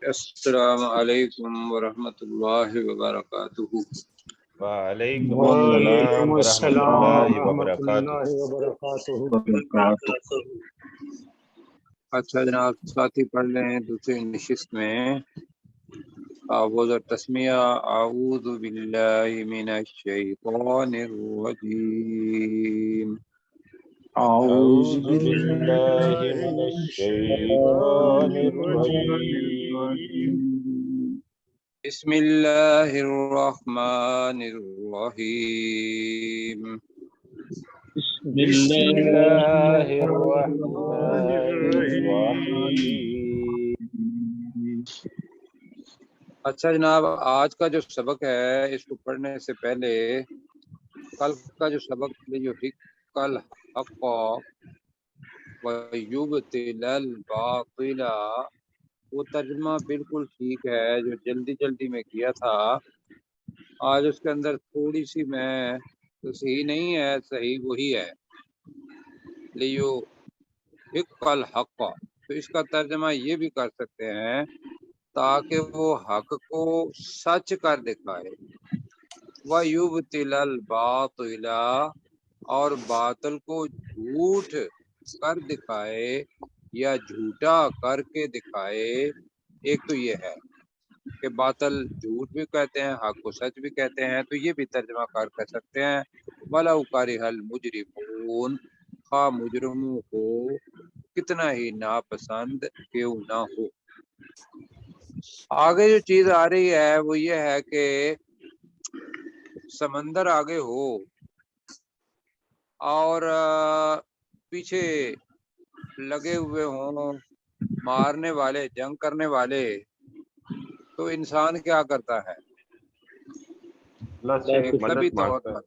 السلام علیکم ورحمۃ اللہ وبرکاتہ۔ وعلیکم السلام ورحمۃ اللہ وبرکاتہ۔ اچھا جناب، ساتھی پڑھ لیں دوسری نشست میں اعوذ تسمیہ اعوذ باللہ من الشیطان الرجیم، اعوذ باللہ من الشیطان الرجیم، بسم اللہ الرحمن الرحیم، بسم اللہ الرحمن الرحیم۔ اچھا جناب، آج کا جو سبق ہے اس کو پڑھنے سے پہلے کل کا جو سبق جو کل حق ویبطل الباطل، وہ ترجمہ بالکل ٹھیک ہے جو جلدی جلدی میں کیا تھا۔ آج اس کے اندر تھوڑی سی میں تو صحیح نہیں ہے، صحیح وہی ہے، لیو حق الحق، تو اس کا ترجمہ یہ بھی کر سکتے ہیں تاکہ وہ حق کو سچ کر دکھائے، وَيُبْطِلَ الْبَاطِلَ، اور باطل کو جھوٹ کر دکھائے یا جھوٹا کر کے دکھائے۔ ایک تو یہ ہے کہ باطل جھوٹ بھی کہتے ہیں، حق کو سچ بھی کہتے ہیں، تو یہ بھی ترجمہ کار کر سکتے ہیں وَلَوْ كَرِهَ الْمُجْرِمُونَ، خواہ مجرموں کو کتنا ہی ناپسند کیوں نہ ہو۔ آگے جو چیز آ رہی ہے وہ یہ ہے کہ سمندر آگے ہو اور پیچھے لگے ہوئے ہوں مارنے والے، جنگ کرنے والے، تو انسان کیا کرتا ہے؟ اللہ سے ایک طبی طور مانگتا پر ہے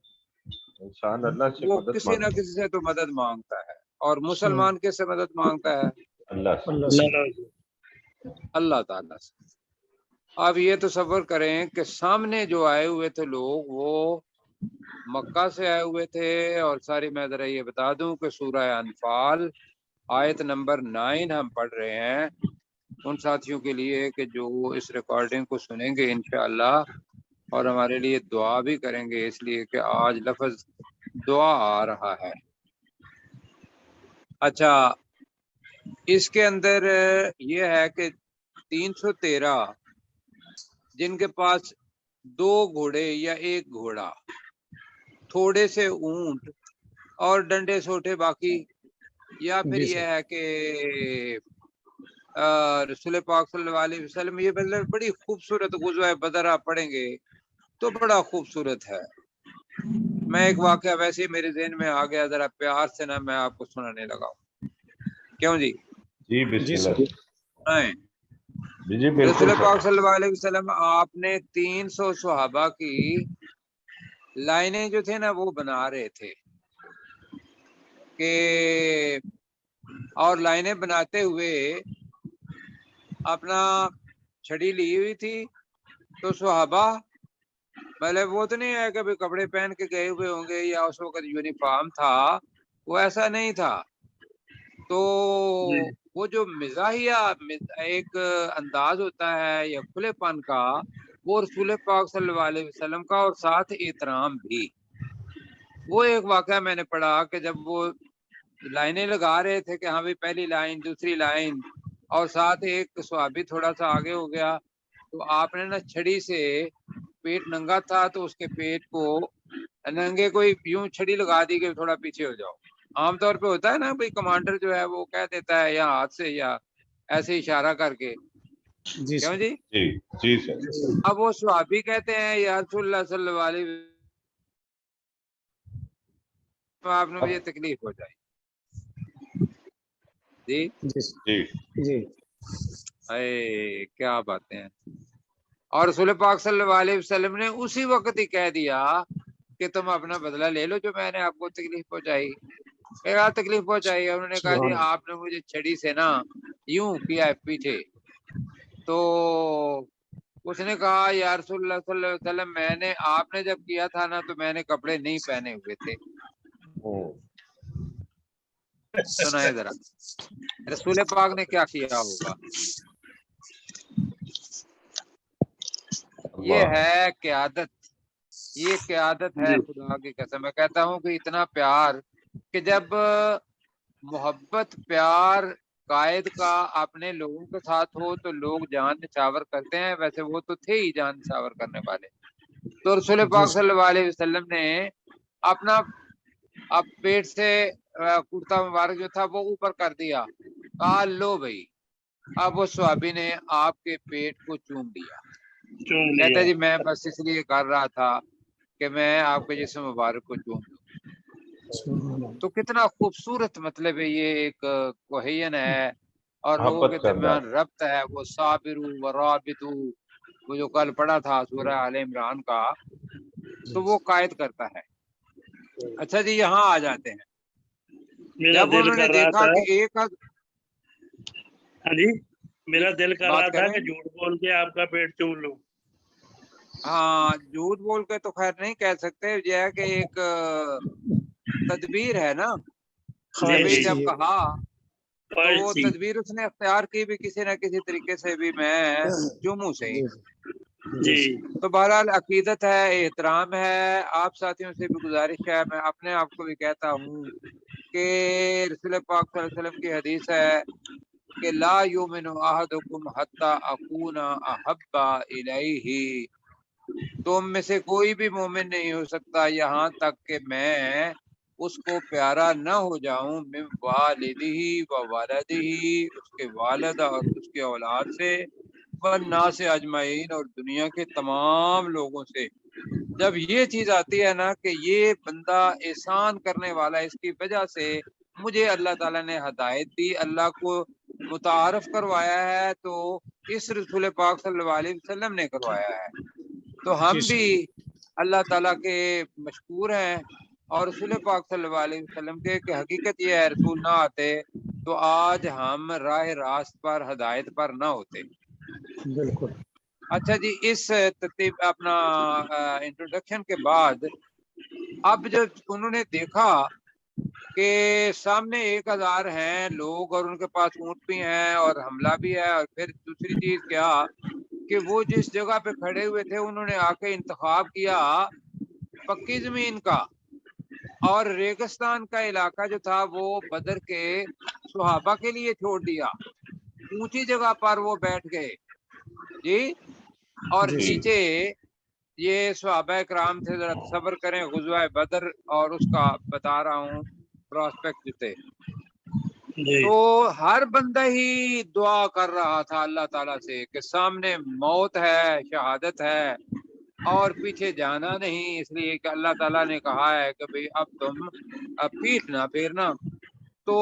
انسان، اللہ سے وہ مدد کسی نہ مانگتا کسی سے تو مدد مانگتا ہے، اور مسلمان کس سے مدد مانگتا ہے؟ ہے اللہ سے۔ اللہ تعالیٰ سے۔ اب یہ تصور کریں کہ سامنے جو آئے ہوئے تھے لوگ وہ مکہ سے آئے ہوئے تھے، اور ساری میں ذرا یہ بتا دوں کہ سورہ انفال آیت نمبر 9 ہم پڑھ رہے ہیں ان ساتھیوں کے لیے کہ جو اس ریکارڈنگ کو سنیں گے انشاءاللہ، اور ہمارے لیے دعا بھی کریں گے، اس لیے کہ آج لفظ دعا آ رہا ہے۔ اچھا، اس کے اندر یہ ہے کہ 313 جن کے پاس 2 گھوڑے یا 1 گھوڑا، تھوڑے سے اونٹ اور ڈنڈے سوٹے باقی، یا پھر یہ ہے کہ رسول پاک صلی اللہ علیہ وسلم، یہ مطلب بڑی خوبصورت غزوہ بدر آپ پڑھیں گے تو بڑا خوبصورت ہے۔ میں ایک واقعہ ویسے میرے ذہن میں آ گیا، ذرا پیار سے نا میں آپ کو سنانے لگا ہوں، کیوں جی؟ جی بسم اللہ۔ جی رسول بالکل پاک صلی اللہ علیہ وسلم آپ نے 300 صحابہ کی لائنیں جو تھے نا وہ بنا رہے تھے کہ، اور لائنیں بناتے ہوئے اپنا چھڑی لی ہوئی تھی، تو صحابہ مطلب وہ تو نہیں ہے کہ بھی کپڑے پہن کے گئے ہوئے ہوں گے یا اس وقت یونیفارم تھا، وہ ایسا نہیں تھا۔ تو وہ جو مزاحیہ ایک انداز ہوتا ہے یا کھلے پن کا، وہ رسول پاک صلی اللہ علیہ وسلم کا، اور ساتھ احترام بھی۔ وہ ایک واقعہ میں نے پڑھا کہ جب وہ لائنیں لگا رہے تھے کہ ہاں بھی پہلی لائن، دوسری لائن، اور ساتھ ایک صحابی تھوڑا سا آگے ہو گیا، تو آپ نے نا چھڑی سے، پیٹ ننگا تھا تو اس کے پیٹ کو ننگے کوئی یوں چھڑی لگا دی کہ تھوڑا پیچھے ہو جاؤ۔ عام طور پہ ہوتا ہے نا بھائی، کمانڈر جو ہے وہ کہہ دیتا ہے یا ہاتھ سے یا ایسے اشارہ کر کے، کیوں جی؟ جی جی سر۔ اب وہ صحابی کہتے ہیں یا رسول اللہ صلی اللہ علیہ وسلم آپ نے مجھے تکلیف پہنچائی. جی جی جی اے کیا باتیں ہیں. اور رسول پاک صلی اللہ علیہ وسلم نے اسی وقت ہی کہہ دیا کہ تم اپنا بدلہ لے لو جو میں نے آپ کو تکلیف پہنچائی. کیا تکلیف پہنچائی؟ انہوں نے کہا جی آپ نے مجھے چھڑی سے نا یوں کیا ہے پیچھے. تو اس نے کہا یا رسول اللہ صلی اللہ علیہ وسلم میں نے آپ نے جب کیا تھا نا تو میں نے کپڑے نہیں پہنے ہوئے تھے. سنائے ذرا رسول پاک نے کیا کیا ہوگا. یہ ہے قیادت، یہ قیادت ہے. خدا کی قسم میں کہتا ہوں کہ اتنا پیار کہ جب محبت پیار قائد کا اپنے لوگوں کے ساتھ ہو تو لوگ جان نچھاور کرتے ہیں. ویسے وہ تو تھے ہی جان نچھاور کرنے والے. تو رسول پاک صلی اللہ علیہ وسلم نے اپنا اب پیٹ سے کرتا مبارک جو تھا وہ اوپر کر دیا. کہا لو بھائی اب وہ صحابی نے آپ کے پیٹ کو چوم لیا. کہتا جی میں بس اس لیے کر رہا تھا کہ میں آپ کے جسم مبارک کو چوم لوں. تو کتنا خوبصورت مطلب ہے. یہ ایک کوہین ہے اور لوگوں کے محبت کا درمیان انداز. ربط ہے. وہ صابرو و رابطو وہ جو کل پڑھا تھا سورہ آل عمران کا تو وہ قائد کرتا ہے. اچھا جی یہاں آ جاتے ہیں. جب انہوں نے دیکھا کہ ایک ہاں جی میرا دل کر رہا بات تھا کریں. کہ جھوٹ بول کے آپ کا پیٹ چوم لوں. ہاں جھوٹ بول کے تو خیر نہیں کہہ سکتے. یہ ہے کہ ایک تدبیر ہے نا کہ بھئی جب کہا تو وہ تدبیر اس نے اختیار کی بھی کسی نہ کسی طریقے سے بھی میں چوموں سے ہی. جی تو بہرحال عقیدت ہے، احترام ہے. آپ ساتھیوں سے بھی گزارش ہے، میں اپنے آپ کو بھی کہتا ہوں کہ رسول پاک صلی اللہ علیہ وسلم کی حدیث ہے کہ لا یؤمن احدکم حتی اکون احب الیہ. تم میں سے کوئی بھی مومن نہیں ہو سکتا یہاں تک کہ میں اس کو پیارا نہ ہو جاؤں من والدہ و والدہ اس کے والد اور اس کے اولاد سے والناس اجمعین اور دنیا کے تمام لوگوں سے. جب یہ چیز آتی ہے نا کہ یہ بندہ احسان کرنے والا اس کی وجہ سے مجھے اللہ تعالیٰ نے ہدایت دی، اللہ کو متعارف کروایا ہے تو اس رسول پاک صلی اللہ علیہ وسلم نے کروایا ہے. تو ہم بھی اللہ تعالیٰ کے مشکور ہیں اور رسول پاک صلی اللہ علیہ وسلم کے کہ حقیقت یہ ہے رسول نہ آتے تو آج ہم راہ راست پر ہدایت پر نہ ہوتے. بالکل. اچھا جی اس ترتیب اپنا انٹروڈکشن کے بعد اب جب انہوں نے دیکھا کہ سامنے 1000 ہیں لوگ اور ان کے پاس اونٹ بھی ہیں اور حملہ بھی ہے، اور پھر دوسری چیز کیا کہ وہ جس جگہ پہ کھڑے ہوئے تھے انہوں نے آ کے انتخاب کیا پکی زمین کا، اور ریگستان کا علاقہ جو تھا وہ بدر کے صحابہ کے لیے چھوڑ دیا. اونچی جگہ پر وہ بیٹھ گئے جی. اور نیچے یہ صحابہ کرام تھے. ذرا صبر کریں، غزوہ بدر اور اس کا بتا رہا ہوں پراسپیکٹ تھے. تو ہر بندہ ہی دعا کر رہا تھا اللہ تعالیٰ سے کہ سامنے موت ہے، شہادت ہے اور پیچھے جانا نہیں، اس لیے کہ اللہ تعالیٰ نے کہا ہے کہ بھئی اب تم پیٹھ نہ پھیرنا. تو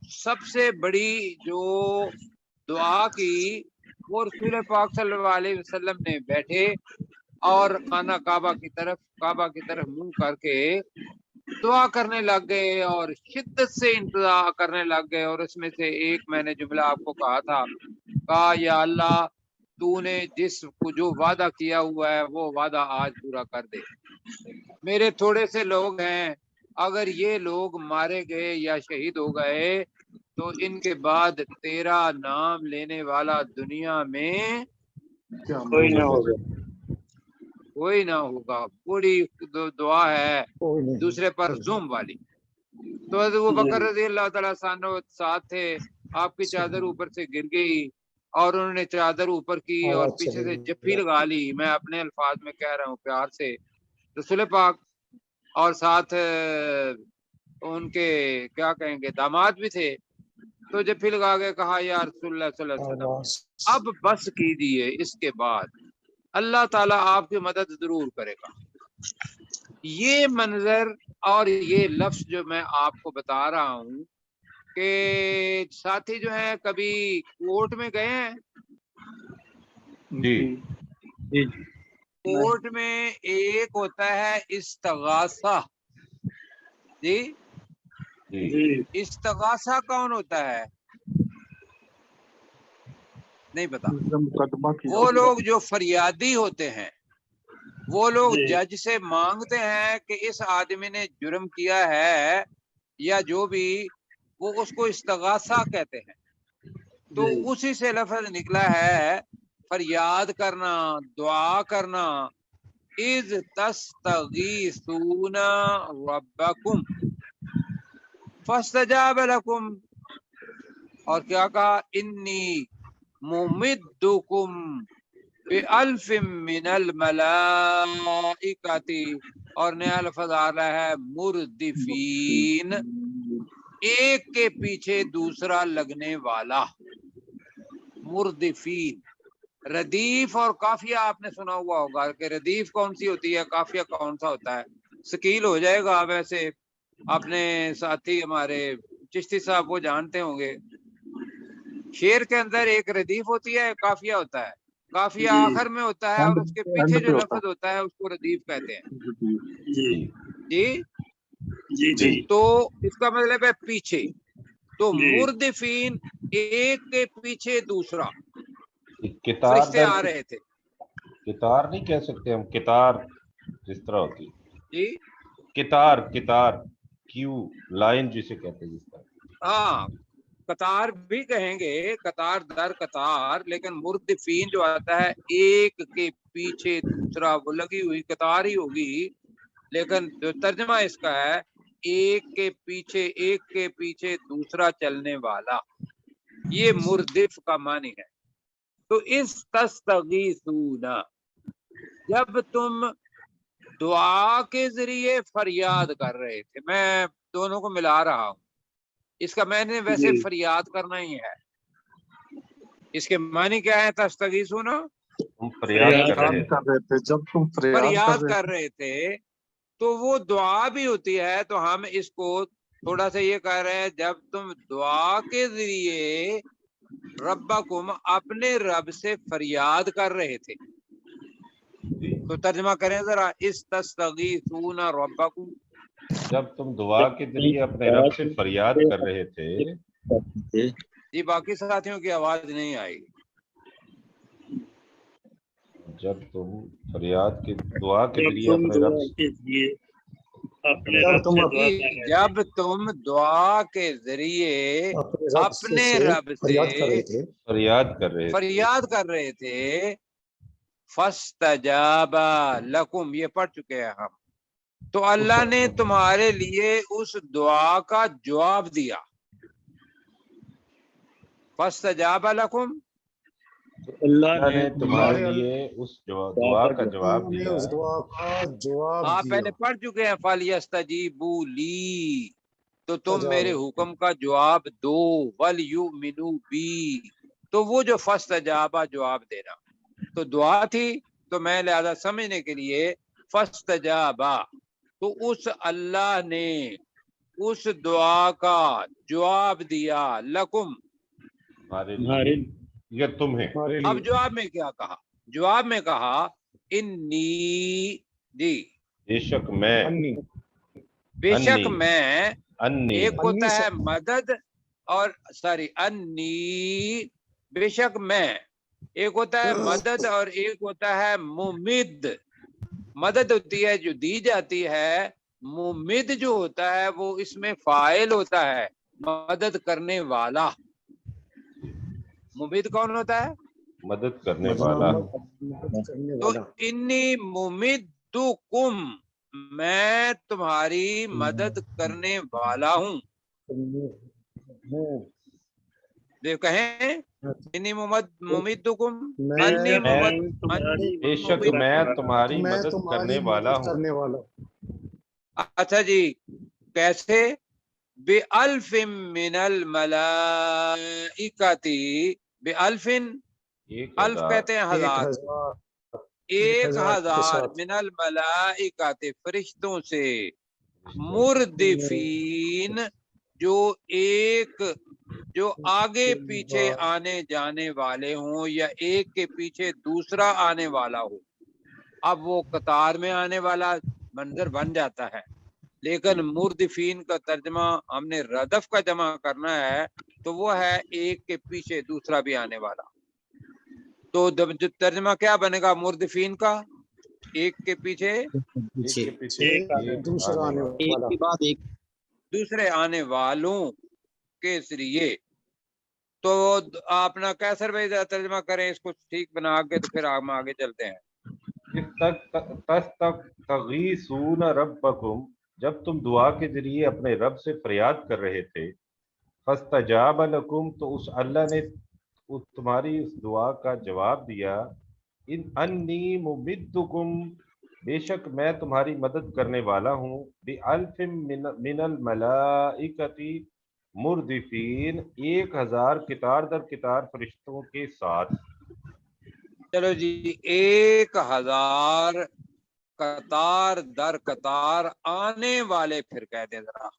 سب سے بڑی جو دعا کی وہ رسول پاک صلی اللہ علیہ وسلم نے بیٹھے اور خانہ کعبہ کی طرف منہ کر کے دعا کرنے لگ گئے اور شدت سے انتظار کرنے لگ گئے. اور اس میں سے ایک میں نے جملہ آپ کو کہا تھا، کہا یا اللہ تو نے جس کو جو وعدہ کیا ہوا ہے وہ وعدہ آج پورا کر دے. میرے تھوڑے سے لوگ ہیں، اگر یہ لوگ مارے گئے یا شہید ہو گئے تو ان کے بعد تیرا نام لینے والا دنیا میں کوئی نہ ہوگا. کوئی نہ ہوگا. بڑی دعا ہے دوسرے پر زوم والی. تو حضرت ابوبکر رضی اللہ تعالیٰ عنہ ساتھ تھے. آپ کی چادر اوپر سے گر گئی اور انہوں نے چادر اوپر کی اور پیچھے سے جفی لگا لی. میں اپنے الفاظ میں کہہ رہا ہوں پیار سے. رسول پاک اور ساتھ ان کے کیا کہیں گے داماد بھی تھے. تو جفی لگا کے کہا یا رسول اللہ صلی اللہ علیہ وسلم اب بس کیجیے، اس کے بعد اللہ تعالیٰ آپ کی مدد ضرور کرے گا. یہ منظر اور یہ لفظ جو میں آپ کو بتا رہا ہوں کہ ساتھی جو ہیں کبھی کورٹ میں گئے ہیں؟ جی کورٹ میں ایک ہوتا ہے استغاثہ. جی جی استغاثہ کون ہوتا ہے؟ نہیں پتا. وہ لوگ جو فریادی ہوتے ہیں، وہ لوگ جج سے مانگتے ہیں کہ اس آدمی نے جرم کیا ہے یا جو بھی، وہ اس کو استغاثہ کہتے ہیں. تو اسی سے لفظ نکلا ہے فریاد کرنا، دعا کرنا. اذ تستغیثون ربکم فاستجاب لکم. اور کیا کہا؟ انی ممدکم بألف من الملائکۃ. اور نیا لفظ آ رہا ہے مردفین، ایک کے پیچھے دوسرا لگنے والا. مردفین. ردیف اور قافیہ آپ نے سنا ہوا ہوگا کہ ردیف کون سی ہوتی ہے، قافیہ کون سا ہوتا ہے. سکیل ہو جائے گا ویسے، اپنے ساتھی ہمارے چشتی صاحب وہ جانتے ہوں گے. شعر کے اندر ایک ردیف ہوتی ہے، قافیہ ہوتا ہے. قافیہ آخر میں ہوتا ہے اور اس کے پیچھے جو لفظ ہوتا ہے اس کو ردیف کہتے ہیں. جی تو اس کا مطلب ہے پیچھے. تو مردفین، ایک کے پیچھے دوسرا. کتار فرشتے آ رہے تھے. کتار نہیں کہہ سکتے ہم، کتار جس طرح ہوتی. جی کتار کیو لائن جسے کہتے ہیں، جس طرح. ہاں، قطار بھی کہیں گے، قطار در قطار. لیکن مردفین جو آتا ہے ایک کے پیچھے دوسرا، وہ لگی ہوئی قطار ہی ہوگی. لیکن جو ترجمہ اس کا ہے ایک کے پیچھے دوسرا چلنے والا، یہ مردف کا معنی ہے. تو اس تستغیثون، جب تم دعا کے ذریعے فریاد کر رہے تھے. میں دونوں کو ملا رہا ہوں. اس کا معنی ویسے فریاد کرنا ہی ہے. اس کے معنی کیا ہے؟ تستغیثون، ہم فریاد کر رہے تھے. جب تم فریاد کر رہے تھے. تو وہ دعا بھی ہوتی ہے. تو ہم اس کو تھوڑا سا یہ کہہ رہے ہیں، جب تم دعا کے ذریعے ربکم، اپنے رب سے فریاد کر رہے تھے. تو ترجمہ کریں ذرا، استغیثون ربکم. جب تم دعا کے ذریعے اپنے رب سے فریاد کر رہے تھے. جی باقی ساتھیوں کی آواز نہیں آئی. جب تم فریاد کی دعا کے ذریعے اپنے رب سے، جب تم دعا کے ذریعے اپنے رب سے فریاد کر رہے تھے. فاستجاب لکم، یہ پڑھ چکے ہیں ہم. تو اللہ نے تمہارے لیے اس دعا کا جواب دیا. فاستجاب لکم، اللہ نے تمہارے لیے اس دعا کا جواب دیا. آپ پہلے پڑھ چکے ہیں فَلْيَسْتَجِيبُوا لِي، تو تم میرے حکم کا جواب دو. وَلْيُؤْمِنُوا بِي، تو وہ جو فاستجابہ جواب دینا، تو دعا تھی. تو میں لہذا سمجھنے کے لیے فاستجابہ، تو اس اللہ نے اس دعا کا جواب دیا. لکم، یہ تمہیں. اب جواب میں کیا کہا؟ جواب میں کہا انی، جی بے شک میں، ایک ہوتا ہے مدد اور انی، بے شک میں. ایک ہوتا ہے مدد اور ایک ہوتا ہے ممد. مدد ہوتی ہے جو دی جاتی ہے. ممد جو ہوتا ہے وہ اس میں فاعل ہوتا ہے، مدد کرنے والا. ممد کون ہوتا ہے؟ مدد کرنے والا. تو انی ممدکم، میں تمہاری مدد کرنے والا ہوں. دیکھ کہیں انی ممدکم، بے شک میں تمہاری مدد کرنے والا ہوں. اچھا جی، کیسے؟ بِأَلْفٍ مِّنَ الْمَلَائِکَةِ. بِأَلْفٍ، الف کہتے ہیں ہزار. 1000 मिनल मलाइकाते फरिश्तों से, मुर्दिफीन जो आगे पीछे आने जाने वाले हों या एक के पीछे दूसरा आने वाला हो। अब वो कतार में आने वाला मंजर बन जाता है, लेकिन मुर्दिफीन का तर्जमा हमने रदफ का जमा करना है, तो वो है एक के पीछे दूसरा भी आने वाला। तो जो तर्जमा क्या बनेगा मुर्दिफीन का? एक के पीछे दूसरा आने वाला, एक के बाद एक, दूसरे आने वालों के जरिए। तो अपना कैसर भाई तर्जमा करें इसको ठीक बना के, तो फिर हम आगे चलते हैं। तस्तगीसून रब्बकुम, जब तुम दुआ के जरिए अपने रब से फरियाद कर रहे थे, फस्तजाब लकुम, तो उस अल्लाह ने तुम्हारी उस दुआ का जवाब दिया। इन अन्नी मुमिद्दुकुम, बेशक मैं तुम्हारी मदद करने वाला हूँ, बिअल्फिम मिनल मलाइकति मुर्दिफीन, 1000 कितार दर कितार फरिश्तों के साथ। चलो जी, 1000 कतार दर कतार आने वाले, फिर कह दे जरा,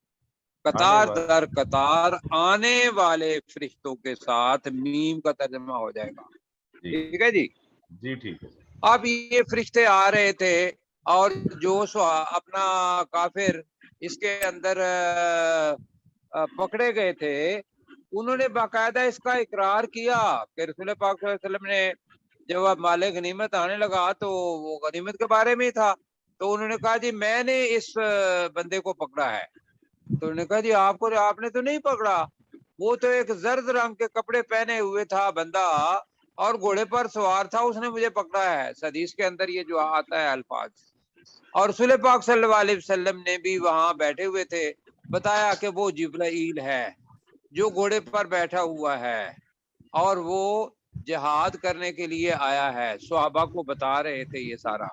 कतार दर कतार आने वाले फरिश्तों के साथ, मीम का तर्जमा हो जाएगा। ठीक है जी? जी ठीक है। अब ये फरिश्ते आ रहे थे और जो अपना काफिर इसके अंदर पकड़े गए थे, उन्होंने बाकायदा इसका इकरार किया कि रसूल पाक सल्लल्लाहु अलैहि वसल्लम ने जब अब माले गनीमत आने लगा तो वो गनीमत के बारे में ही था, तो उन्होंने कहा जी मैंने इस बंदे को पकड़ा है। तो उन्होंने कहा जी आपने तो नहीं पकड़ा, वो तो एक जर्द रंग के कपड़े पहने हुए था बंदा और घोड़े पर सवार था, उसने मुझे पकड़ा है। हदीस के अंदर ये जो आता है अल्फाज। और रसूल पाक सल्लल्लाहु अलैहि वसल्लम ने भी वहां बैठे हुए थे, बताया कि वो जिब्राइल है जो घोड़े पर बैठा हुआ है और वो जिहाद करने के लिए आया है। सहाबा को बता रहे थे ये सारा।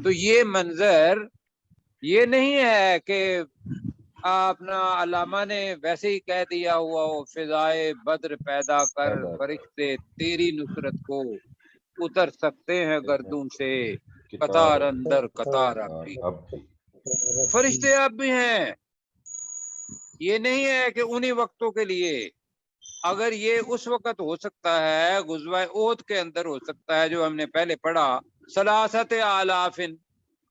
तो ये मंजर ये नहीं है कि अपना अल्लामा ने वैसे ही कह दिया हुआ हो, फिजाए बद्र पैदा कर फरिश्ते तेरी नुसरत को उतर सकते हैं गर्दों से, कतार अंदर कतार अब भी, फरिश्ते अब भी हैं। ये नहीं है कि उन्हीं वक्तों के लिए। अगर ये उस वक्त हो सकता है, गुज़वा ओद के अंदर हो सकता है, जो हमने पहले पढ़ा सलासत आलाफिन,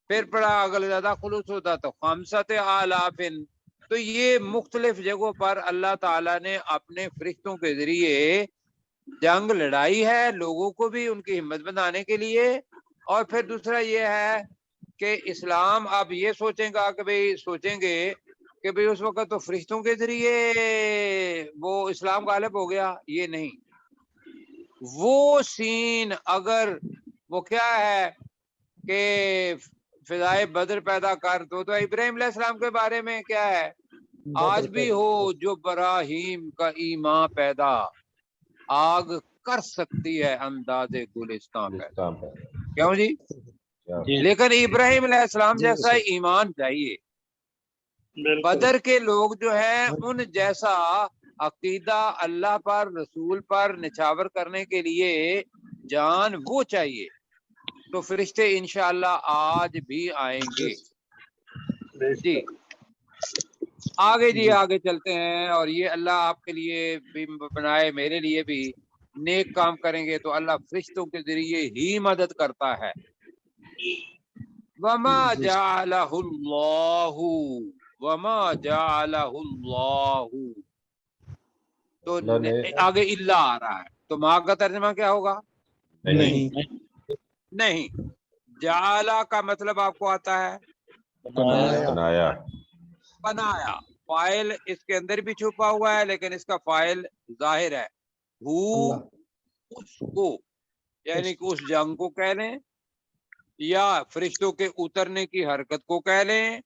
फिर पढ़ा अगले ज्यादा खुलूस होता तो खमसत आलाफिन। तो ये मुख्तलिफ जगहों पर अल्लाह ताला ने अपने फरिश्तों के जरिए जंग लड़ाई है, लोगों को भी उनकी हिम्मत बनाने के लिए। और फिर दूसरा ये है कि इस्लाम अब ये सोचेंगे कि भाई उस वक्त तो फरिश्तों के जरिए वो इस्लाम गालिब हो गया। ये नहीं, वो सीन अगर वो क्या है कि फिजाए बद्र पैदा कर, तो इब्राहिम अलैहिस्सलाम के बारे में क्या है, आज भी हो जो बराहीम का ईमान पैदा, आग कर सकती है अंदाजे गुलिस्तान पैदा। क्यों जी? लेकिन इब्राहिम अलैहिस्सलाम जैसा ईमान चाहिए। बदर के लोग जो है उन जैसा अकीदा अल्लाह पर रसूल पर निछावर करने के लिए जान वो चाहिए। तो फरिश्ते इंशाअल्लाह आज भी आएंगे जी। आगे जी आगे चलते हैं। और ये अल्लाह आपके लिए भी बनाए, मेरे लिए भी नेक काम करेंगे तो अल्लाह फरिश्तों के जरिए ही मदद करता है। वमा जाअलहुल्लाहु, वमा जाअलहुल्लाहु, तो आगे इल्ला आ रहा है, तो माँ का तर्जुमा क्या होगा? नहीं। जाला का मतलब आपको आता है बनाया। फाइल इसके अंदर भी छुपा हुआ है, लेकिन इसका फाइल जाहिर है। उसको यानी कि उस जंग को कह लें या फरिश्तों के उतरने की हरकत को कह लें।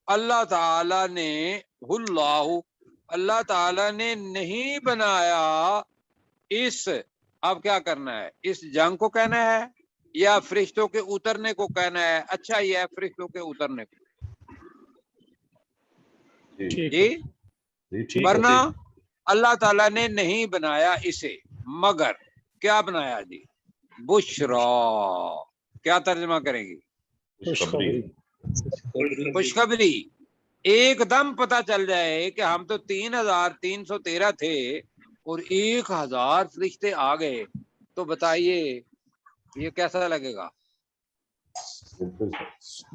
अल्लाह ताला ने अल्लाह ताला ने नहीं बनाया इस, अब क्या करना है, इस जंग को कहना है या फरिश्तों के उतरने को कहना है? अच्छा ये है फरिश्तों के उतरने को जी। वरना अल्लाह ताला ने नहीं बनाया इसे, मगर क्या बनाया जी? बुशरा, क्या तर्जमा करेंगी? खुशखबरी। खुशखबरी। एकदम पता चल जाए कि हम तो 3313 थे और 1000 फरिश्ते आ गए, तो बताइए ये कैसा लगेगा? बिल्कुल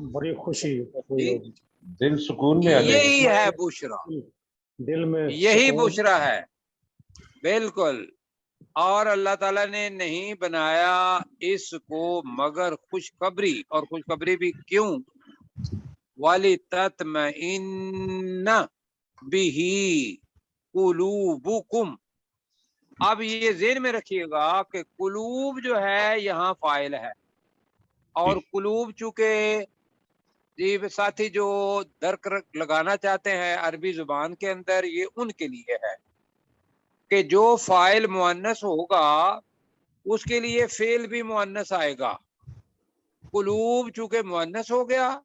बड़ी खुशी हुई जी, होगी। दिल सुकून में आ जाएगा। यही है बुशरा, दिल में यही सुकून। बुशरा है, बिल्कुल। और अल्लाह ताला ने नहीं बनाया इसको मगर खुशखबरी, और खुशखबरी भी क्यों? वाली तत्मइन्ना बिही कुलूबुकुम। अब ये ज़हन में रखिएगा कि कुलूब जो है यहाँ फाइल है, और कुलूब चूंकि जी साथी जो दर्क लगाना चाहते हैं अरबी जुबान के अंदर, ये उनके लिए है कि जो फाइल मुअन्नस होगा उसके लिए फेल भी मुअन्नस आएगा। कुलूब चूंकि मुअन्नस हो गया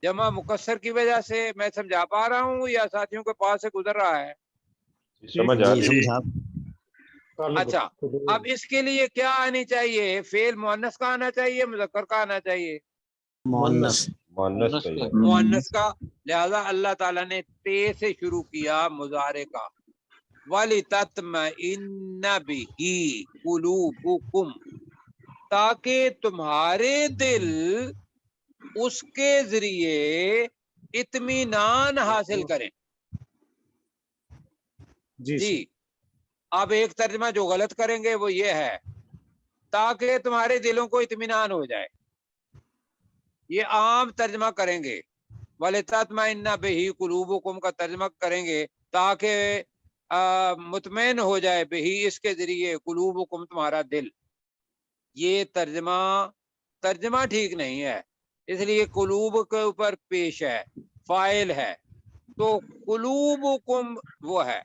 जमा मुकस्सर की वजह से, मैं समझा पा रहा हूँ या साथियों के पास से गुजर रहा है? समझ आ जी रही है। समझा। अच्छा, अब इसके लिए क्या आनी चाहिए? फेल मुअन्नस का आना चाहिए, मुज़क्कर का आना चाहिए? मुअन्नस। मुअन्नस चाहिए। मुअन्नस का। लिहाजा अल्लाह ताला ने ते से शुरू किया मुजारे का, वाली तत्मइन्ना बिही कुलूबुकुम, ताकि तुम्हारे दिल उसके जरिए इत्मीनान हासिल करें। जी, अब एक तर्जमा जो गलत करेंगे वो ये है, ताकि तुम्हारे दिलों को इत्मीनान हो जाए। ये आम तर्जमा करेंगे, वाले तत्मइन्ना बिही कुलूबुकुम का तर्जमा करेंगे ताकि मुतमईन हो जाए, बिही इसके जरिए, कुलूबुकुम तुम्हारा दिल। ये तर्जमा ठीक नहीं है, इसलिए कुलूब के ऊपर पेश है, फाइल है, तो कुलूबुकुम वो है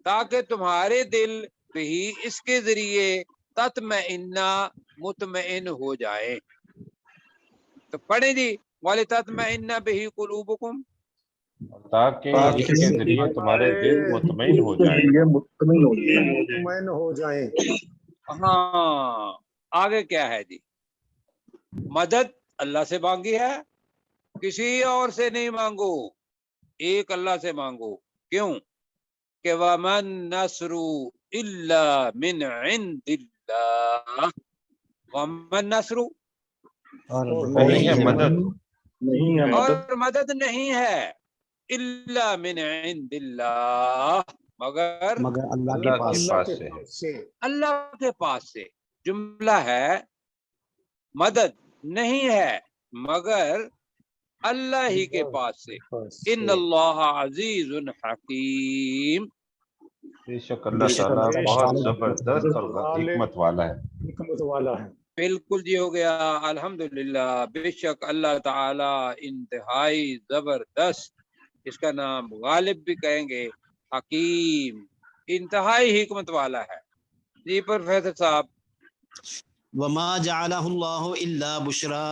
ताकि तुम्हारे दिल बिही इसके जरिए तत्मइन्ना मुतमईन हो जाए। तो पढ़े जी, वाले तत्मइन्ना बिही कुलूबुकुम, ताकि इसके जरिए तुम्हारे दिल मुतमईन हो जाए। मुतमईन हो जाए। हाँ, आगे क्या है जी? मदद अल्लाह से मांगी है, किसी और से नहीं मांगो, एक अल्लाह से मांगो। क्यों? कि वमन नस्रु इल्ला मिन इंदिल्लाह। वमन नस्रु, और नहीं है मदद। और मदद नहीं है, इल्ला मिन इंदिल्लाह, मगर अल्लाह अल्लाह के के पास। पास से है। अल्लाह के पास से। जुमला है, मदद नहीं है मगर अल्लाह ही के पास से। इन्नल्लाह अजीजुन हकीम, बेशक अल्लाह ताला बहुत जबरदस्त और हिकमत वाला है। हिकमत वाला है। बिल्कुल जी, हो गया। अल्हम्दुलिल्लाह, बेशक अल्लाह ताला इंतहाई जबरदस्त, इसका नाम गालिब भी कहेंगे, हकीम, इंतहाई हिकमत वाला है। जी प्रोफेसर साहब। वमा जअलहुल्लाहु इल्ला बुशरा,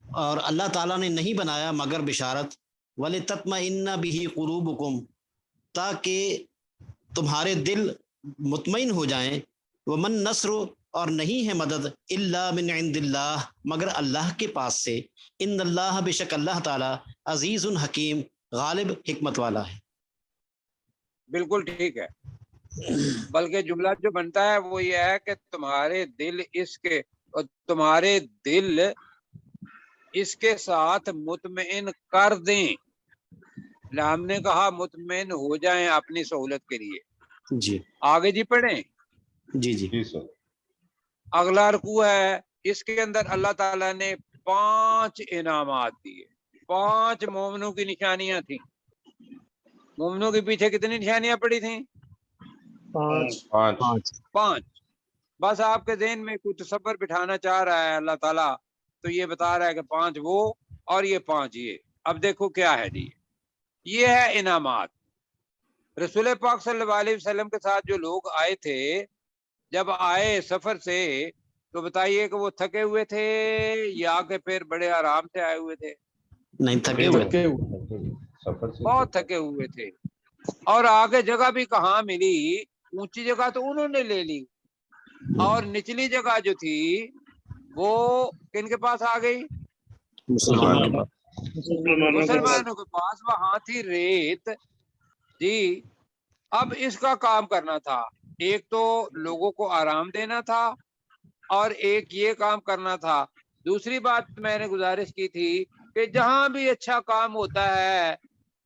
और अल्लाह ताला ने नहीं बनाया मगर बिशारत, वले तत्मइन्ना बिही कुलूबुकुम, ताकि तुम्हारे दिल मुतमईन हो जाएं। वमन नस्र, और नहीं है मदद, इल्ला मिन इंदिल्लाह, मगर अल्लाह के पास से। इन्नल्लाह, बेशक अल्लाह ताला, अजीजुन हकीम, गालिब हिकमत वाला है। बिल्कुल ठीक है, बल्कि जुमला जो बनता है वो ये है कि तुम्हारे दिल इसके, और तुम्हारे दिल इसके साथ मुतमईन कर दें। हमने कहा मुतमईन हो जाएं अपनी सहूलत के लिए। जी आगे जी पढ़ें। जी जी जी सर। अगला रुकू है, इसके अंदर अल्लाह ताला ने 5 इनामात दिए। 5 मोमिनों की निशानियां थी। मोमिनों के पीछे कितनी निशानियां पड़ी थी? 5। 5। बस आपके ज़हन में कुछ तसव्वुर बिठाना चाह रहा है अल्लाह ताला, तो ये बता रहा है कि 5 वो और ये 5 ये। अब देखो क्या है जी, ये है इनामात। रसूल पाक सल्लल्लाहु अलैहि वसल्लम के साथ जो लोग आए थे, जब आए सफर से, तो बताइए कि वो थके हुए थे या कि फिर बड़े आराम से आए हुए थे? नहीं, थके हुए थे। सफर से बहुत थके हुए थे। और आगे जगह भी कहाँ मिली? ऊंची जगह तो उन्होंने ले ली, और निचली जगह जो थी वो किन के पास आ गई? मुसलमानों के पास। मुसलमानों के पास वहां थी रेत जी। अब इसका काम करना था, एक तो लोगों को आराम देना था और एक ये काम करना था। दूसरी बात मैंने गुजारिश की थी कि जहां भी अच्छा काम होता है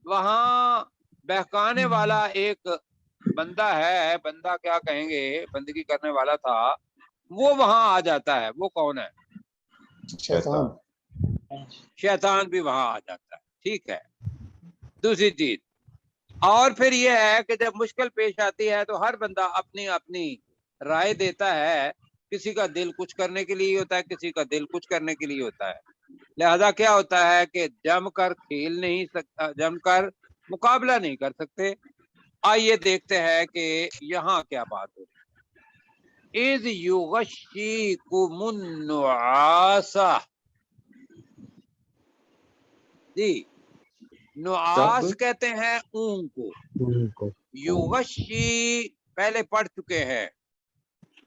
वहां बहकाने वाला एक बंदा है, बंदा क्या कहेंगे, बंदगी करने वाला था, वो वहां आ जाता है। वो कौन है? शैतान। शैतान भी वहां आ जाता है। ठीक है। दूसरी चीज और फिर यह है कि जब मुश्किल पेश आती है तो हर बंदा अपनी अपनी राय देता है। किसी का दिल कुछ करने के लिए होता है, किसी का दिल कुछ करने के लिए होता है। लिहाजा क्या होता है कि जमकर खेल नहीं सकता, जमकर मुकाबला नहीं कर सकते। आइए देखते हैं कि यहाँ क्या बात हो रही है। इज़ युग़श्शिकुमुन नुआसा जी, नुआस कहते हैं ऊंग को। युग़श्शी पहले पढ़ चुके हैं,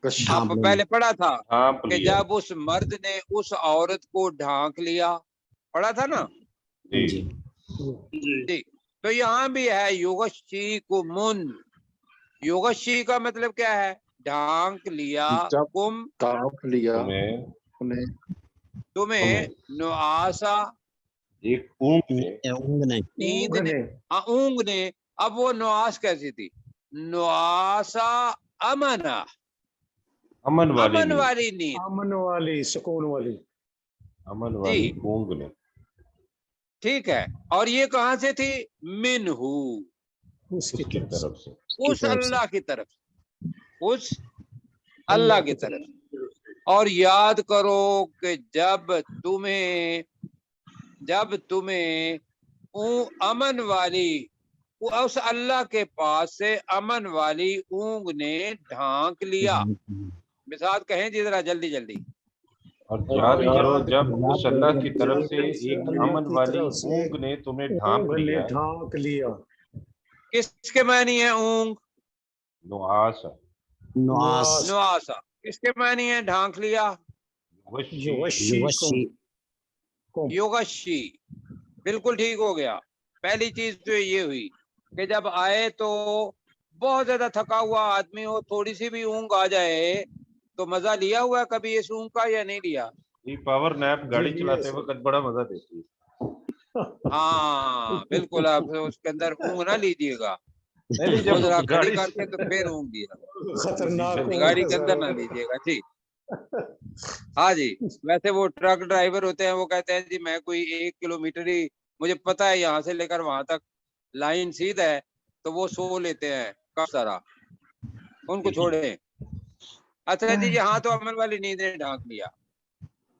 आप पहले पढ़ा था ढांप कि लिया। जब उस मर्द ने उस औरत को ढांक लिया, पढ़ा था ना जी जी। तो यहाँ भी है युग़श्शिकुमुन। युग़श्शी का मतलब क्या है? ढांक लिया, जब कुम ढांप लिया तुम्हें तुम्हें, नुआसा एक ऊंग ने नींद ने, ऊंग ने। अब वो नुआस कैसी थी? नुआसा अमना, अमन वाली अमन नींद, वाली नींद अमन वाली, सुकून वाली। अमन वाली ऊंग ने। ठीक है। और ये कहां से थी? मिनहू, उसकी उसकी तरफ से। उस अल्लाह की तरफ, उस अल्लाह की तरफ। और याद करो कि जब तुम्हें अमन वाली, उस अल्लाह के पास से अमन वाली ऊंग ने ढांक लिया। मिसाल कहें जी जरा जल्दी जल्दी। और याद करो जब उस अल्लाह की तरफ से एक अमन वाली ऊंग ने तुम्हें ढांक लिया। किसके मानी है ऊंग? नुआसा। नुआसा। किसके मानी है ढांक लिया? युग़श्शी। बिल्कुल ठीक हो गया। पहली चीज तो ये हुई कि जब आए तो बहुत ज्यादा थका हुआ आदमी हो, थोड़ी सी भी ऊंग आ जाए तो मजा लिया हुआ है कभी इस ऊंग का या नहीं लिया? ये पावर नैप गाड़ी चलाते वक्त बड़ा मजा देती है। हाँ बिल्कुल। आप उसके अंदर ऊंग ना लीजिएगा, नहीं वो जरा जब खड़ी गाड़ी करके तो फिर ऊंग दिया, खतरनाक गाड़ी के अंदर ना लीजिएगा। ठीक, हाँ जी। वैसे वो ट्रक ड्राइवर होते हैं, वो कहते हैं जी मैं कोई 1 किलोमीटर ही, मुझे पता है यहाँ से लेकर वहां तक लाइन सीधा है, तो वो सो लेते हैं कब सारा, उनको छोड़े। अच्छा जी, हाँ तो अमल वाली नींद ने ढांक लिया।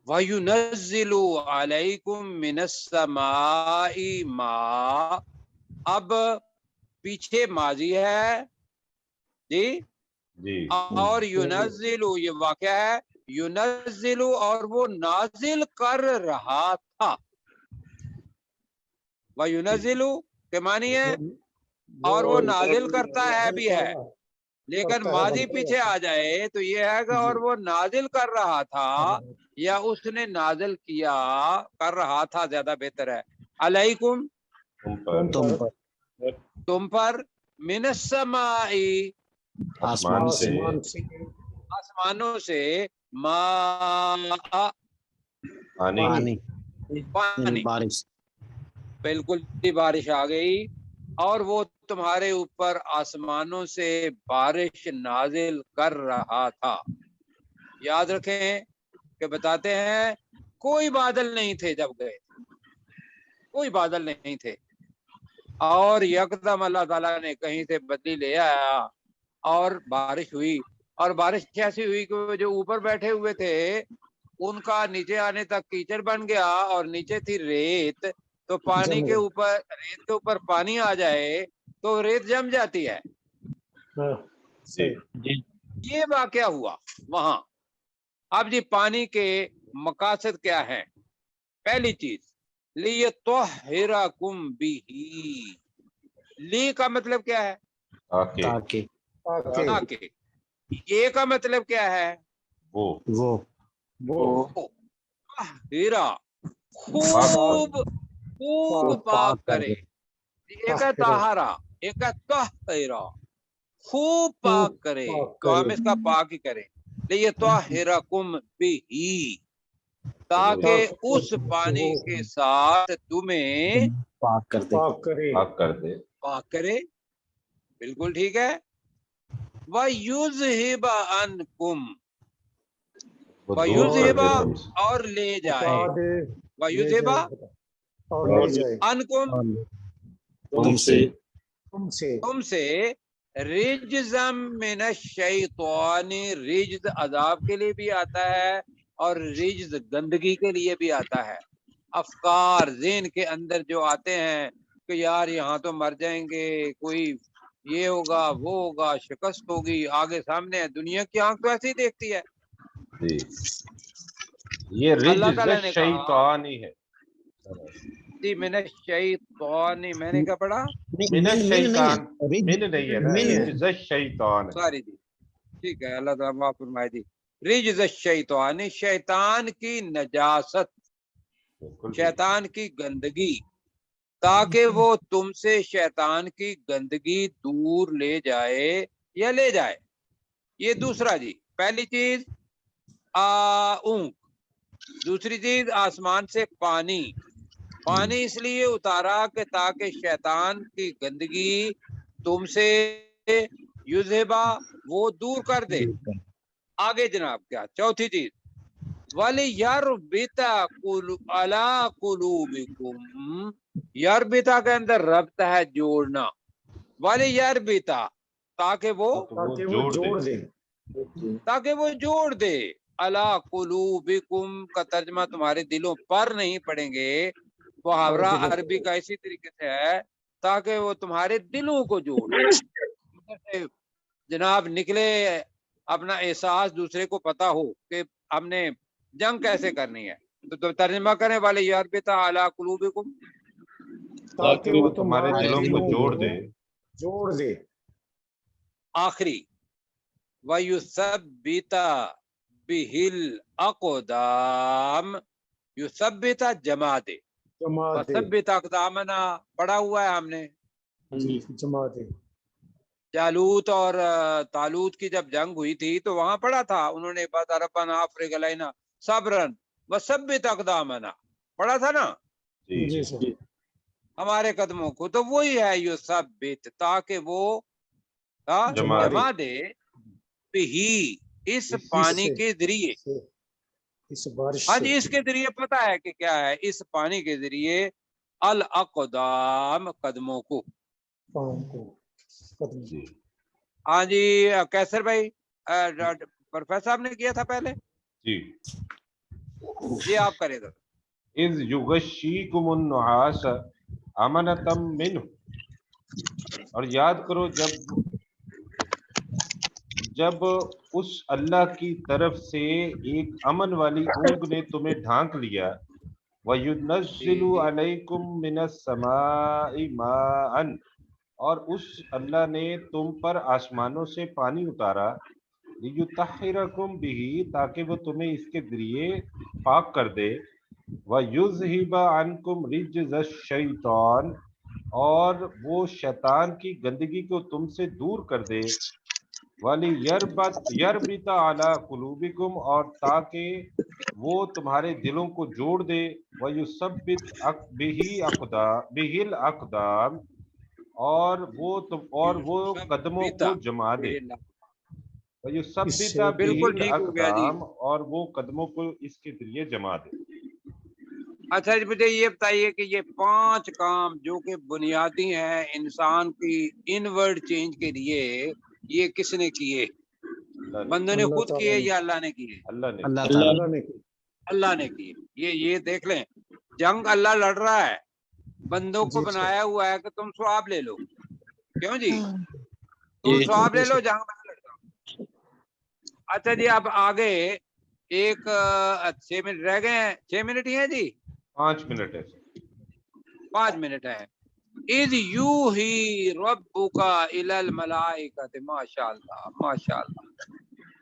वयुनज़्ज़िलु अलैकुम मिनस्समाई मा, अब पीछे माजी है जी, और युनज़्ज़िलु ये वाक़या है, युनज़्ज़िलु और वो नाजिल कर रहा था। वयुनज़्ज़िलु के मानी है और वो नाजिल करता है भी है, लेकिन माजी पीछे आ जाए तो ये है कि और वो नाजिल कर रहा था या उसने नाजिल किया, कर रहा था ज्यादा बेहतर है। अलैकुम तुम पर, मिनस्समाई आसमानों से, मा पानी, बारिश। बिल्कुल ही बारिश आ गई और वो तुम्हारे ऊपर आसमानों से बारिश नाजिल कर रहा था। याद रखें कि बताते हैं कोई बादल नहीं थे जब गए, कोई बादल नहीं थे, और यकदम अल्लाह ताला ने कहीं से बदली ले आया और बारिश हुई। और बारिश कैसी हुई कि जो ऊपर बैठे हुए थे उनका नीचे आने तक कीचड़ बन गया, और नीचे थी रेत, तो पानी के ऊपर, रेत के ऊपर पानी आ जाए तो रेत जम जाती है। ये वाकया हुआ वहां। अब जी पानी के मकासद क्या है? पहली चीज, लियतहिरकुम बिही। ली का मतलब क्या है? ताकि। ए का मतलब क्या है? वो वो हीरा खूब खूब पाक करे। एक है ताहरा, एक है तहरा, खूब पाक करे, तो हम इसका पाक ही करें। ये ताहिरकुम बिही, ताकि उस पानी के साथ तुम्हें पाक कर दे। पाक करे। पाक कर दे। पाक करे, बिल्कुल ठीक है। वयुज़हिब अन्कुम, वो दूर कर वयुज़हिबा दे तुमसे। और ले हटा जाए, दे, ले वयुज़हिबा जाए और ले जाए अन्कुम तुमसे तुमसे तुमसे, रिजज़म मिनश शैतानी, रिज्ज़ अजाब के लिए भी आता है और रिज्ज़ गंदगी के लिए भी आता है। अफकार ज़हन के अंदर जो आते हैं कि यार यहाँ तो मर जाएंगे, कोई ये होगा वो होगा, शिकस्त होगी, आगे सामने है, दुनिया की आंख तो ऐसे ही देखती है। जी, ये अल्लाह रिज्ज़ ताला ने कहा शैतानी है। मिनश शैतानी, मैंने क्या पढ़ा? मिनश शैतान, रिज मिन नहीं है ना, मिन है। रिज्ज़ शैतान है। सारी दी ठीक है, अल्लाह ताला माफ फरमाए दी। रिज्ज़ शैतानी, शैतान की नजासत, बिल्कुल ठीक। शैतान की गंदगी, ताकि वो तुमसे शैतान की गंदगी दूर ले जाए या ले जाए। ये दूसरा जी, पहली चीज ऊंक, दूसरी चीज आसमान से पानी। पानी इसलिए उतारा कि ताकि शैतान की गंदगी तुमसे युज़हिबा, वो दूर कर दे। आगे जनाब क्या चौथी चीज, वाली यरबिता अला कुलूबिकुम, यरबिता के अंदर रब्त है जोड़ना, वाली यरबिता, ताकि वो ताकि वो जोड़ दे, जोड़ दे। अला कुलूबिकुम का तर्जमा तुम्हारे दिलों पर नहीं पड़ेंगे, मुहावरा अरबी का इसी तरीके से है, ताकि वो तुम्हारे दिलों को जोड़ दे। जनाब निकले, अपना एहसास दूसरे को पता हो कि हमने जंग कैसे करनी है, तो तर्जमा करें वाले यार बेता अला कुलूबिकुम, ताकि वो तुम्हारे दिलों को जोड़ दे। जोड़ दे। आखिरी वयुसब्बिता बिहिल अक़दाम, युसब्बिता जमा दे, जमा दे, वसब्बिता अक़दामना पढ़ा हुआ है हमने। जमा दे। जालूत और तालूत की जब जंग हुई थी तो वहां पढ़ा था उन्होंने, रब्बना अफ़रिग़ अलैना सब्रन वसब्बित अक़दामना, पढ़ा था ना जी सर। हमारे कदमों को, तो वही है युसब्बित, ताकि वो जमा दे बिही, इस पानी के जरिए, इस बारिश हाँ से, जी इसके जरिए, पता है कि क्या है, इस पानी के जरिए अल अक़दाम, कदमों को। पाँव को, कदम। हाँ जी कैसर भाई, प्रोफेसर साहब ने किया था पहले जी, जी, आप करें तो। इज़ युग़श्शीकुमुन नुआस अमनतम मिन्हु, और याद करो जब उस अल्लाह की तरफ से एक अमन वाली ऊँग ने तुम्हें ढांक लिया। वयुनज़्ज़िलु अलैकुम मिनस समाई माअन, और उस अल्लाह ने तुम पर आसमानों से पानी उतारा। लियुतहिरकुम बिही, ताकि वो तुम्हें इसके जरिए पाक कर दे। वयुज़हिबा अन्कुम रिज्ज़ शैतान, और वो शैतान की गंदगी को तुमसे दूर कर दे। वाली यरबिता अला कुलूबिकुम, और ताकि वो तुम्हारे दिलों को जोड़ दे। वयुसब्बित बिहिल अक़दाम, और वो कदमों को जमा दे। वयुसब्बित बिल्कुल बिहिल ठीक हो गया जी। अक़दाम, और वो कदमों को इसके जरिए जमा दे। अच्छा जी, मुझे ये बताइए कि ये 5 काम जो कि बुनियादी हैं इंसान की इनवर्ड चेंज के लिए, ये किसने किए? बंदे ने खुद किए या अल्लाह ने किए? अल्लाह ने की। अल्लाह ने किए। ये देख लें, जंग अल्लाह लड़ रहा है, बंदों को बनाया हुआ है कि तुम स्वाब ले लो। क्यों जी? तुम स्वाब ले लो, जंग मैं लड़ता हूँ। अच्छा जी, अब आगे एक 6 मिनट रह गए हैं, 6 मिनट ही है जी, 5 मिनट है। 5 मिनट है। इज़ यूही रब्बुका इलल मलाइकति, माशाअल्लाह माशाअल्लाह।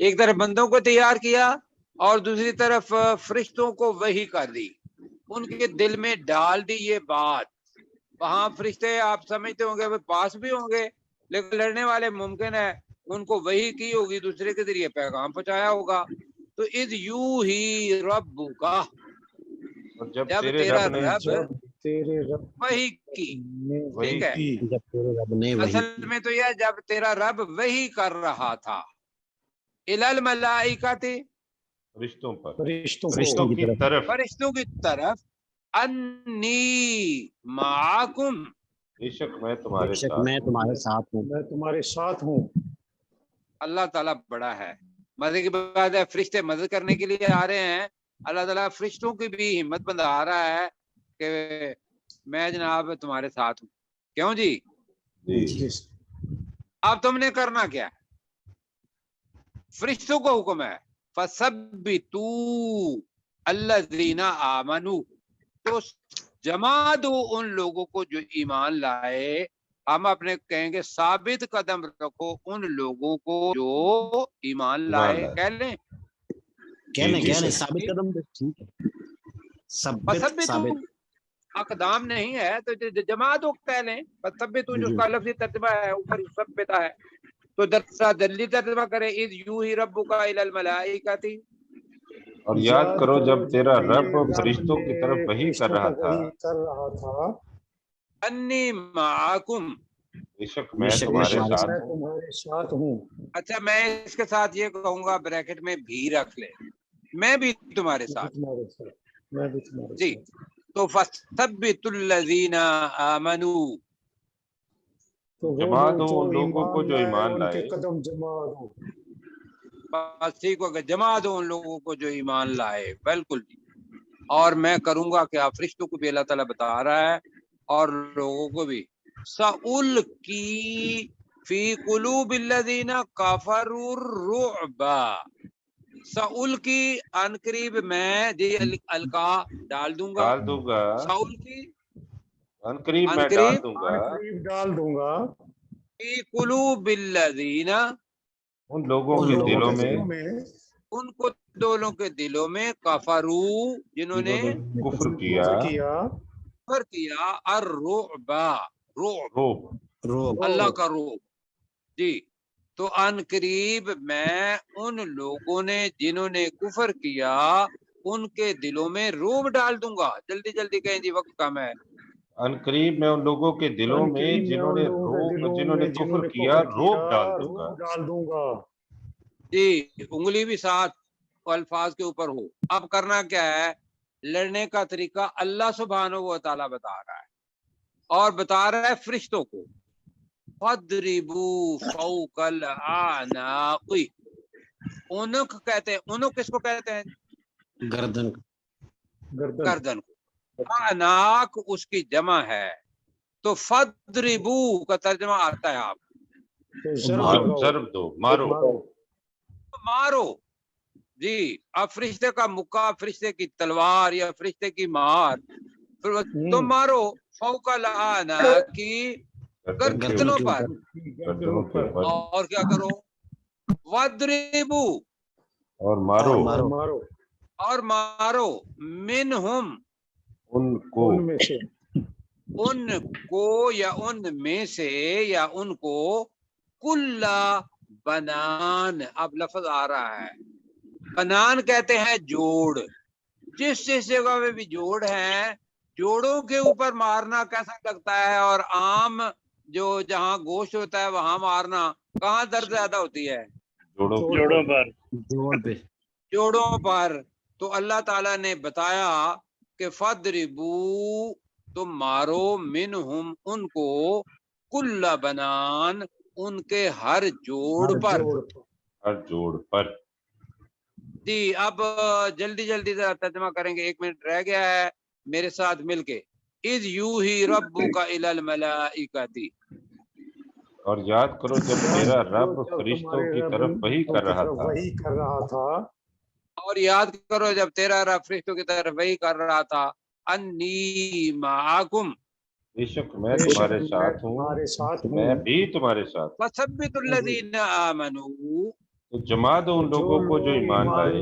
एक तरफ बंदों को तैयार किया اور دوسری طرف فرشتوں کو وحی کر دی، ان کے دل میں ڈال دی یہ بات. وہاں فرشتے آپ سمجھتے ہوں گے وہ پاس بھی ہوں گے، لیکن لڑنے والے ممکن ہے ان کو وحی کی ہوگی، دوسرے کے ذریعے پیغام پہنچایا ہوگا. تو اذ یوحی ربک، اور جب جب تیرے تیرا رب نے رب جب تیرے رب وحی کی. نے وہی ٹھیک ہے، کی جب تیرے رب نے وحی اصل میں تو یہ جب تیرا رب وحی کر رہا تھا الی الملائکۃ، فرشتوں پر، فرشتوں فرشتوں کو کی طرف، فرشتوں کی طرف، انی معکم، بے شک میں بے تمہارے شک ساتھ میں ہوں. تمہارے ساتھ ہوں. میں تمہارے ساتھ ہوں. اللہ تعالیٰ بڑا ہے. مزے کی بات ہے، فرشتے مدد کرنے کے لیے آ رہے ہیں. اللہ تعالیٰ فرشتوں کی بھی ہمت بندھا رہا ہے کہ میں جناب تمہارے ساتھ ہوں. کیوں جی؟ جی جی اب تم نے کرنا کیا ہے؟ فرشتوں کو حکم ہے فَثَبِّتُوا الَّذِينَ آمَنُوا، تو جما دو ان لوگوں کو جو ایمان لائے. ہم اپنے کہیں گے ثابت قدم رکھو ان لوگوں کو جو ایمان لائے. کہہ لیں کہہ لیں جی کہہ لیں سر. ثابت قدم دے، ٹھیک ہے. ثبت فَثَبِّتُوا ثابت. اقدام نہیں ہے تو جما دو کہہ لیں. فَثَبِّتُوا جو اس کا لفظی ترجمہ ہے اوپر ثبتا ہے، تو دلی ترجمہ کرے اذ یوحی ربک الی الملائکۃ. اور یاد کرو جب تیرا تیرے رب فرشتوں کی طرف وحی کر فرشتوں رہا کو تھا، وحی کر رہا تھا، انی معکم. بے شک بے میں شک تمہارے میں ساتھ میں ہوں. تمہارے ساتھ ہوں. اچھا میں اس کے ساتھ یہ کہوں گا بریکٹ میں بھی رکھ لیں، میں بھی تمہارے میں بھی ساتھ. تمہارے ساتھ، میں بھی تمہارے جی ساتھ. تو فَثَبِّتُوا الَّذِينَ آمَنُوا، تو وہ جما لوگ دو جو ان لوگوں کو ایمان جو لائے ایمان ان کے لائے. قدم جما دو. بس ٹھیک ہوگا، جما دو ان لوگوں کو جو ایمان لائے. بالکل جی. اور میں کروں گا کہ آپ فرشتوں کو بھی اللہ تعالیٰ بتا رہا ہے اور لوگوں کو بھی. سَأُلْقِي فِي قُلُوبِ الَّذِينَ كَفَرُوا الرُّعْبَ، سَأُلْقِي ان قریب میں جی القا ڈال دوں گا. ڈال دوں گا، سَأُلْقِي ان قریب ان میں ڈال قریب دوں آن گا قریب ڈال دوں گا فِي قُلُوبِ الَّذِينَ، ان لوگوں ان کے لوگوں دلوں کے میں دلوں میں ان کو دونوں کے دلوں میں کفرو، جنہوں نے جنہوں نے کفر کیا، کفر کیا، کفر کیا، الرعب، رعب، روب، روب. اللہ کا روب. جی تو ان قریب میں ان لوگوں نے جنہوں نے کفر کیا ان کے دلوں میں روب ڈال دوں گا. جلدی جلدی کہیں جی وقت کم ہے. ان قریب میں ان لوگوں کے دلوں ان میں قریب میں جنہوں ان نے لوگوں کے روب، دلوں جنہوں نے میں جنہوں کفر نے کیا کفر کیا روب ڈال دوں گا. روب ڈال دوں گا. جی انگلی بھی ساتھ الفاظ کے اوپر ہو. اب کرنا کیا ہے؟ لڑنے کا طریقہ اللہ سبحانہ و تعالیٰ بتا رہا ہے اور بتا رہا ہے فرشتوں کو. فَاضْرِبُوا فَوْقَ الْأَعْنَاقِ، اونک کہتے ہیں. اونک کس کو کہتے ہیں؟ گردن. گردن. گردن کو. اعناق اس کی جمع ہے. تو فَاضْرِبُوا کا ترجمہ آتا ہے آپ تو ضرب مارو، لگاؤ، ضرب دو، مارو. مارو. جی اب فرشتے کا مکہ، فرشتے کی تلوار یا فرشتے کی مار، تم مارو فوق الاعناق کی گردن کے گردنوں اوپر، پر. گردنوں کے اوپر. اور کیا کرو؟ وَاضْرِبُوا، اور مارو اور مارو اور مارو منہم، ان کو، ان میں سے، ان کو یا ان میں سے یا ان کو، کل بنان. اب لفظ آ رہا ہے، بنان کہتے ہیں جوڑ. جس جگہ میں بھی جوڑ ہے، جوڑوں کے اوپر مارنا کیسا لگتا ہے؟ اور عام جو جہاں گوشت ہوتا ہے وہاں مارنا، کہاں درد زیادہ ہوتی ہے؟ جوڑوں پر. جوڑ پہ. جوڑوں پر. تو اللہ تعالیٰ نے بتایا کہ فَاضْرِبُوا، تم مارو منہم ان کو، کل بنان ان کے ہر جوڑ پر. ہر جوڑ پر. جی اب جلدی جلدی ذرا ترجمہ کریں گے، 1 منٹ رہ گیا ہے. میرے ساتھ مل کے اذ یوحی ربک الی الملائکۃ. اور یاد کرو جب تیرا رب فرشتوں کی طرف وحی کر رہا تھا، وہی کر رہا تھا. اور یاد کرو جب تیرا رب فرشتوں کی طرف وحی کر رہا تھا، انی معکم، بے شک میں تمہارے ساتھ ہوں، تمہارے ساتھ میں ہوں. بھی تمہارے ساتھ. فَثَبِّتُوا الَّذِينَ آمَنُوا، تو جما دو ان لوگوں کو جو ایمان لائے.